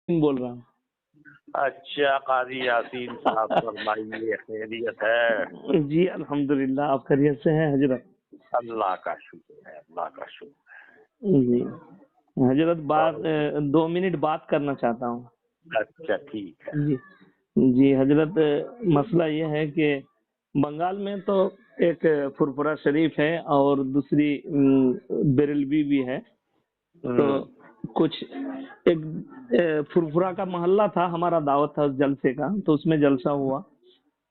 बोल रहा हूँ। अच्छा, काजी यासीन साहब, फरमाइए, खैरियत है? जी अल्हम्दुलिल्लाह, आप खैरियत से हैं हजरत? अल्लाह का शुक्र है, अल्लाह का शुक्र जी हजरत, है। बात 2 मिनट बात करना चाहता हूँ। अच्छा, ठीक है। जी जी हजरत, मसला ये है कि बंगाल में तो एक फुरफुरा शरीफ है और दूसरी बेरलवी भी है। तो कुछ एक फुरफुरा का मोहल्ला था, हमारा दावत था उस जलसे का, तो उसमें जलसा हुआ।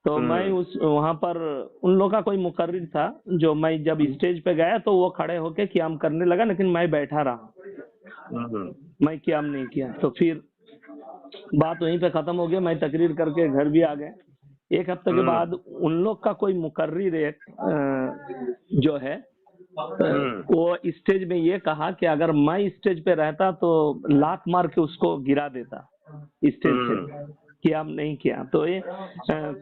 तो मैं उस वहां पर उन लोगों का कोई मुकर्रिर था, जो मैं जब स्टेज पे गया तो वो खड़े होके क़याम करने लगा, लेकिन मैं बैठा रहा, मैं क़याम नहीं किया। तो फिर बात वहीं पे खत्म हो गई, मैं तकरीर करके घर भी आ गए। एक हफ्ते के बाद उन लोग का कोई मुकर्रिर एक जो है वो स्टेज में ये कहा कि अगर मैं स्टेज पे रहता तो लात मार के उसको गिरा देता स्टेज से, क़याम नहीं किया। तो ये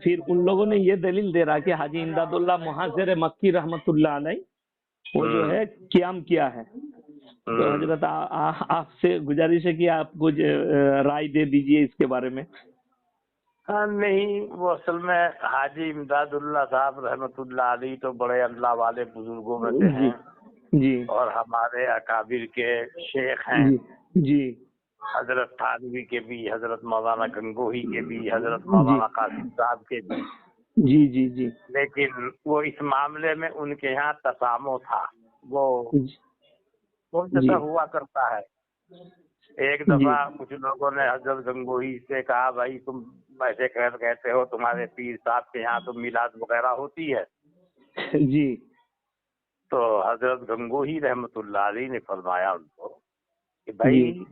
फिर उन लोगों ने ये दलील दे रहा कि हाजी इमदादुल्लाह मुहाजिर मक्की रहमतुल्लाह अलैह वो जो है क़याम किया है। तो हजरत आपसे गुजारिश है कि आप कुछ राय दे दीजिए इसके बारे में। हाँ, नहीं, वो असल में हाजी इमदादुल्लाह साहब रहमतुल्लाह अलैह तो बड़े अल्लाह वाले बुजुर्गों में से जी हैं जी और हमारे अकाबिर के शेख हैं। जी जी हजरत थानवी के भी, हजरत मौलाना गंगोही के भी, हजरत जी मौलाना कासिम साहब के भी। जी जी जी लेकिन वो इस मामले में उनके यहाँ तसामो था। वो वो जैसा जी हुआ करता है। एक जी दफा कुछ लोगों ने हजरत गंगोही से कहा, भाई तुम ऐसे कहते हो, तुम्हारे पीर साहब के यहाँ तो मिलाद वगैरह होती है। जी तो हजरत गंगोही रहमतुल्लाह अलैह ने फरमाया उनको कि जी भाई,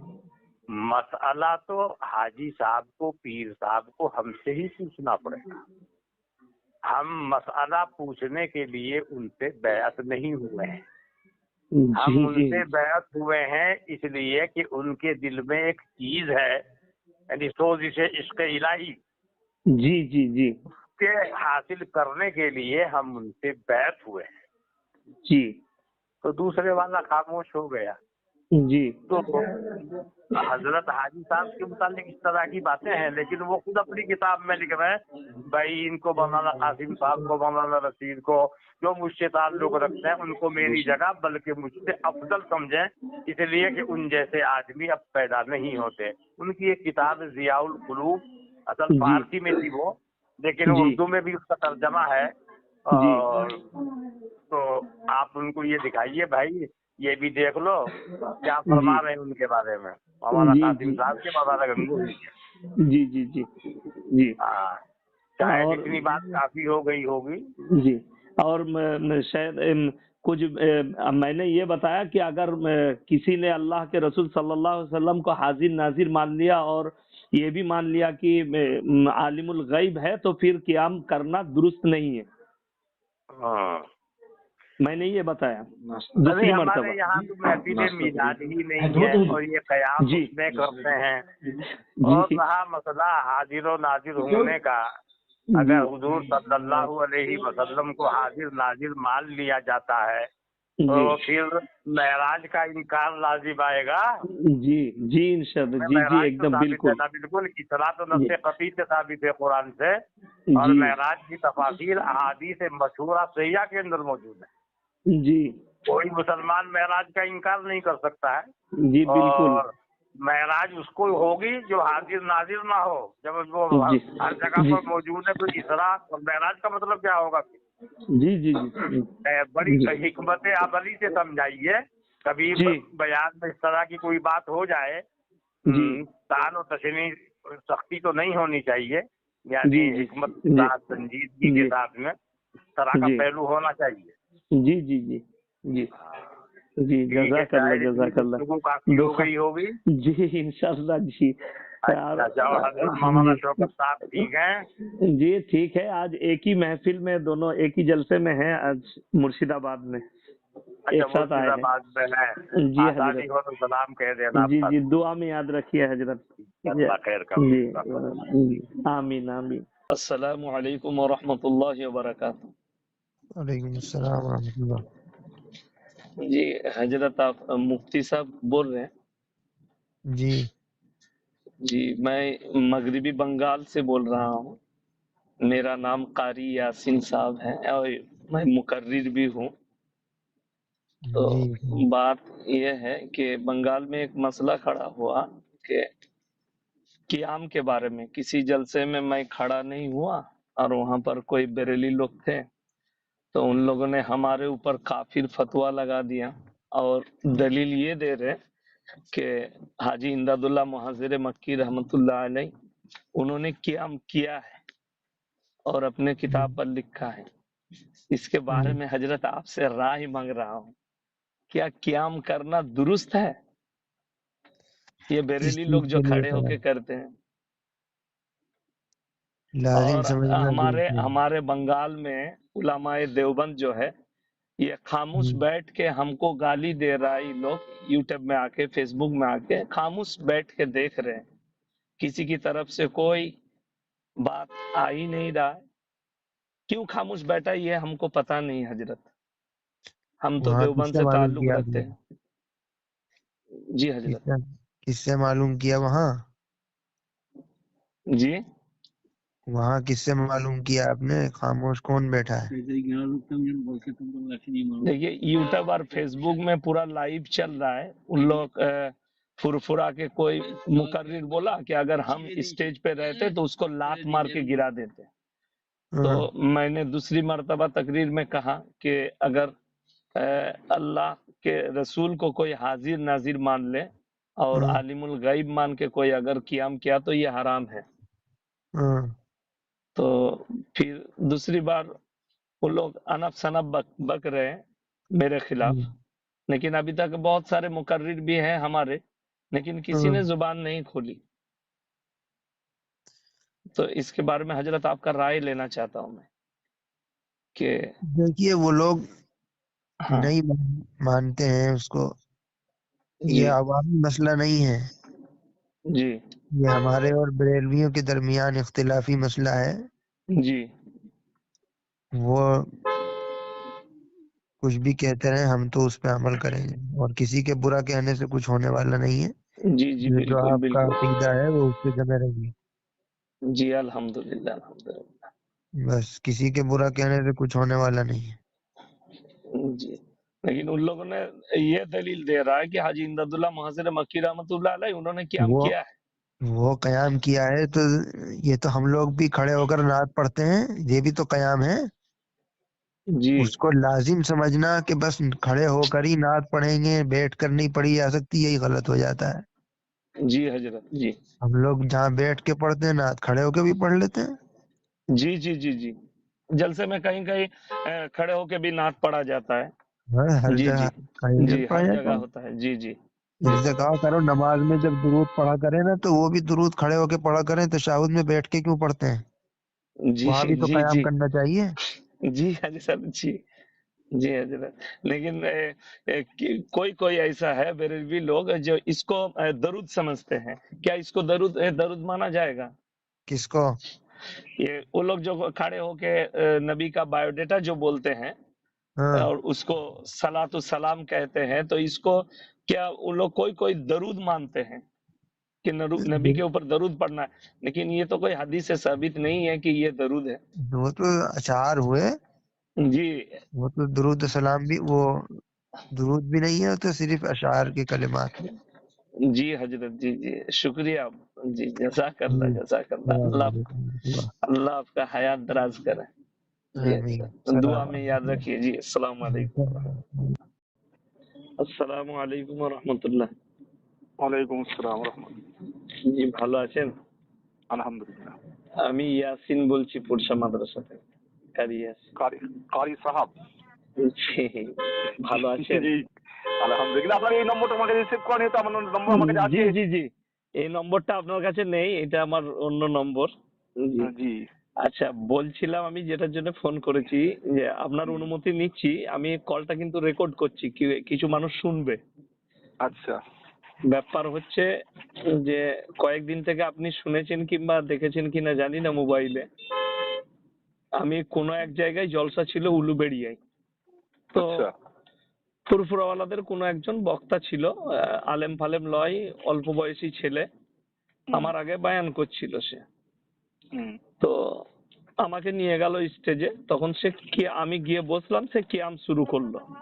मसला तो हाजी साहब को, पीर साहब को हमसे ही पूछना पड़ेगा। हम मसला पूछने के लिए उनसे बैअत नहीं हुए हैं। हम जी जी उनसे बैअत हुए हैं इसलिए कि उनके दिल में एक चीज है, यानी सोच, जिसे इश्क इलाही जी जी जी के हासिल करने के लिए हम उनसे बैत हुए हैं। जी तो दूसरे वाला खामोश हो गया। जी तो हजरत हाजी साहब के मुतालिक इस तरह की बातें हैं, लेकिन वो खुद अपनी किताब में लिख रहे हैं, भाई इनको मौलाना कासिम साहब को, मौलाना रशीद को, जो मुझसे ताल्लुक रखते हैं, उनको मेरी जगह बल्कि मुझसे अफजल समझें, इसलिए कि उन जैसे आदमी अब पैदा नहीं होते। उनकी एक किताब जियाउल कुलूब, असल जी फारसी में थी वो, लेकिन जी उर्दू में भी उसका तर्जमा है। जी और तो आप उनको ये दिखाइए, भाई ये भी देख लो क्या जी फरमा रहे हैं उनके बारे में, मौलाना जी कासिम जी साहब के, मौलाना गंगोही के। जी जी जी जी हाँ, शायद और इतनी बात काफी हो गई होगी। जी और शायद कुछ मैंने ये बताया कि अगर किसी ने अल्लाह के रसूल सल्लल्लाहु अलैहि वसल्लम को हाजिर नाजिर मान लिया और ये भी मान लिया कि आलिमुल गैब है, तो फिर क़याम करना दुरुस्त नहीं है। हाँ, मैंने ये बताया अरे दूसरी हमारे मर्तबा। यहाँ तो महफिल मिलाद ही नहीं है और ये कयाम जी उसमें करते हैं। और जी रहा मसला हाजिर और नाजिर होने का, जी अगर हुजूर सल्लल्लाहु अलैहि वसल्लम को हाजिर नाजिर मान लिया जाता है जी तो फिर महराज का इनकार लाजिम आएगा। जी जी इंशाअल्लाह, जी जी महराज तो एकदम साबित है बिल्कुल। ना, बिल्कुल। इसरा तो जी नफ्से कती से साबित है कुरान से, और जी महराज की तफासिर अहादीस मशहूरा सैया के अंदर मौजूद है। जी कोई मुसलमान महराज का इनकार नहीं कर सकता है। जी बिल्कुल। और महराज उसको होगी जो हाजिर नाजिर ना हो। जब वो जी हर जगह जी पर मौजूद है तो इसरा और महराज का मतलब क्या होगा फिर? जी जी जी बड़ी जी हिकमत अमली से समझाइए। कभी जी बयान में इस तरह की कोई बात हो जाए, जी तान और तशनी, सख्ती तो नहीं होनी चाहिए, यानी जी जी हिकमत के जी साथ, संजीदगी के जी साथ में इस तरह का जी पहलू होना चाहिए। जी जी जी जी हाँ, जी ठीक है, जज़ाकल्लाह शायद इतनी जज़ाकल्लाह। गुफ्तगू काफी हो दुआ गई होगी। जी इंशाअल्लाह जी। अच्छा, जाओ, हजरत मौलाना जी शौकत साहब ठीक हैं? जी ठीक है, आज एक ही महफिल में दोनों एक ही जलसे में हैं, आज मुर्शिदाबाद में अच्छा, एक साथ आए हैं। मुर्शिदाबाद में है। जी आसानी हजरत। हो तो सलाम कह देना जी आपका। जी दुआ में याद रखिए हजरत। अल्लाह खैर का जी फैसला फरमाए। जी आमीन आमीन। अस्सलामु अलैकुम व रहमतुल्लाहि व बरकातहू। वालेकुम अस्सलाम वरहमतुल्लाह। जी हजरत, आप मुफ्ती साहब बोल रहे हैं? जी जी, मैं मगरिबी बंगाल से बोल रहा हूँ। मेरा नाम कारी यासीन साहब है और मैं मुकर्रिर भी हूँ। तो जी बात यह है कि बंगाल में एक मसला खड़ा हुआ कि क़ियाम के बारे में। किसी जलसे में मैं खड़ा नहीं हुआ और वहाँ पर कोई बरेली लोग थे, तो उन लोगों ने हमारे ऊपर काफिर फतवा लगा दिया और दलील ये दे रहे कि हाजी इमदादुल्लाह मुहाजिर मक्की रहमतुल्लाह अलैह उन्होंने क़ियाम किया है और अपने किताब पर लिखा है। इसके बारे में हजरत आपसे राय मांग रहा हूँ, क्या क़ियाम करना दुरुस्त है? ये इस बरेली चीज लोग जो के लिए खड़े तो होके करते हैं। लाजिम और समझना हमारे जरूरी है। हमारे बंगाल में उलमाए देवबंद जो है, ये खामोश हम्म, बैठ के हमको गाली दे रहा है। ये लोग यूट्यूब में आके, फेसबुक में आके खामोश बैठ के देख रहे हैं। किसी की तरफ से कोई बात आ ही नहीं रहा है। क्यों खामोश बैठा ये हमको पता नहीं हजरत। हम तो वहाँ देवबंद किससे से मालूम ताल्लुक किया रखते आपने? हैं। जी हजरत। किससे किससे मालूम किया वहाँ? जी वहाँ किससे मालूम किया आपने? खामोश कौन बैठा है? देखिए, यूट्यूब और फेसबुक में पूरा लाइव चल रहा है। उन लोग फुरफुरा के कोई मुकर्रिर बोला कि अगर हम स्टेज पे रहते तो उसको लात मार के गिरा देते। तो हाँ, मैंने दूसरी मर्तबा तकरीर में कहा कि अगर अल्लाह के रसूल को कोई हाजिर नाजिर मान ले और हाँ, आलिमुल गैब मान के कोई अगर कियाम किया तो ये हराम है। हाँ, तो फिर दूसरी बार वो लोग अनब सनब बक रहे हैं मेरे खिलाफ। हम्म, लेकिन अभी तक बहुत सारे मुकर्रिर भी हैं हमारे, लेकिन किसी हाँ। ने जुबान नहीं खोली। तो इसके बारे में हजरत आपका राय लेना चाहता हूं मैं कि देखिए, वो लोग हाँ। नहीं मानते हैं उसको। ये जी अवामी मसला नहीं है। जी ये हमारे और बरेलवियों के दरमियान इख्तिलाफी मसला है। जी वो कुछ भी कहते रहे, हम तो उस पर अमल करेंगे और किसी के बुरा कहने से कुछ होने वाला नहीं है। जी जी जो बिल्कुल आपका बिल्कुल। अकीदा है वो उस पे जमे रहिए। जी अल्हम्दुलिल्लाह अल्हम्दुलिल्लाह। बस किसी के बुरा कहने से कुछ होने वाला नहीं है। जी, लेकिन उन लोगों ने ये दलील दे रहा है कि हाजी इमदादुल्लाह मुहाजिर मक्की रहमतुल्लाह अलैह उन्होंने क़ियाम वो किया है। वो कयाम किया है तो ये तो हम लोग भी खड़े होकर नात पढ़ते हैं, ये भी तो कयाम है। जी उसको लाजिम समझना कि बस खड़े होकर ही नात पढ़ेंगे, बैठ कर नहीं पढ़ी जा सकती, यही गलत हो जाता है। जी हजरत जी हम लोग जहाँ बैठ के पढ़ते हैं नात खड़े होकर भी पढ़ लेते हैं। जी जी जी जी। जलसे में कहीं कहीं खड़े होके भी नात पढ़ा जाता है। हर जी जगह जी कहीं भी जी पढ़ा हर जाता जगह है। होता है। जी जी जी इनसे कहा करो नमाज में जब दुरूद पढ़ा करें ना, तो वो भी दुरूद खड़े होके पढ़ा करें, तशahहुद में बैठ के क्यों पढ़ते हैं? जी वहां भी तो जी कयाम जी करना चाहिए। जी हजरत जी जी हजरत। लेकिन कोई कोई ऐसा है बेरलवी लोग जो इसको दरूद समझते हैं। क्या इसको दरूद दरूद माना जाएगा? किसको? ये वो लोग जो खड़े होके नबी का बायोडेटा जो बोलते हैं हाँ, और उसको सलातु सलाम कहते हैं, तो इसको क्या वो लोग कोई कोई दरूद मानते हैं कि नबी के ऊपर दरूद पढ़ना है? लेकिन ये तो कोई हदीस से साबित नहीं है कि ये दरूद है। वो तो अशार हुए। जी वो तो दुरूद सलाम भी, वो दुरूद भी नहीं है, वो तो सिर्फ अशार के कलिमात है। जी हजरत जी जी शुक्रिया। जी जज़ाकल्लाह जी, जज़ाकल्लाह। अस्सलाम अल्लाह वालेकुम रहमतुल्लाह। अल्लाह आपका हयात दराज करे। जी आमीन। हजरत दुआ सलाम में याद रखिए। जी अस्सलाम वालेकुम। वालेकुम। अस्सलामु আলাইকুম ওয়া রাহমাতুল্লাহ। ওয়ালাইকুম আসসালাম রহমতুল্লাহ। জি ভালো আছেন? আলহামদুলিল্লাহ। আমি ইয়াসিন বলছি পুরসা মাদ্রাসা থেকে। কারি ইয়াসিন। কারি কারি সাহাব। জি ভালো আছেন? জি আলহামদুলিল্লাহ। আপনার এই নম্বরটা আমাকে রিসিভ করেন, তো আমার নম্বর আমার কাছে জি আছে। জি জি এই নম্বরটা আপনার কাছে নেই, এটা আমার অন্য নম্বর। জি জি আচ্ছা, বলছিলাম আমি যেটার জন্য ফোন করেছি যে আপনার জি অনুমতি নিচ্ছি, আমি কলটা কিন্তু রেকর্ড করছি, কিছু মানুষ শুনবে। আচ্ছা ব্যাপার হচ্ছে যে কয়েকদিন থেকে আপনি শুনেছেন কিংবা দেখেছেন কিনা জানি না মোবাইলে, আমি কোনো এক জায়গায় জলসা ছিল উলুবেড়িয়ায়। তো আচ্ছা ফুরফুরাওয়ালাদের কোনো একজন বক্তা ছিল, আলেম ফালেম লয়, অল্প বয়সী ছেলে। আমার আগে বায়ান করছিল সে। হুম। তো আমাকে নিয়ে গেল স্টেজে, তখন সে কি আমি গিয়ে বসলাম, সে কিয়াম শুরু করলো।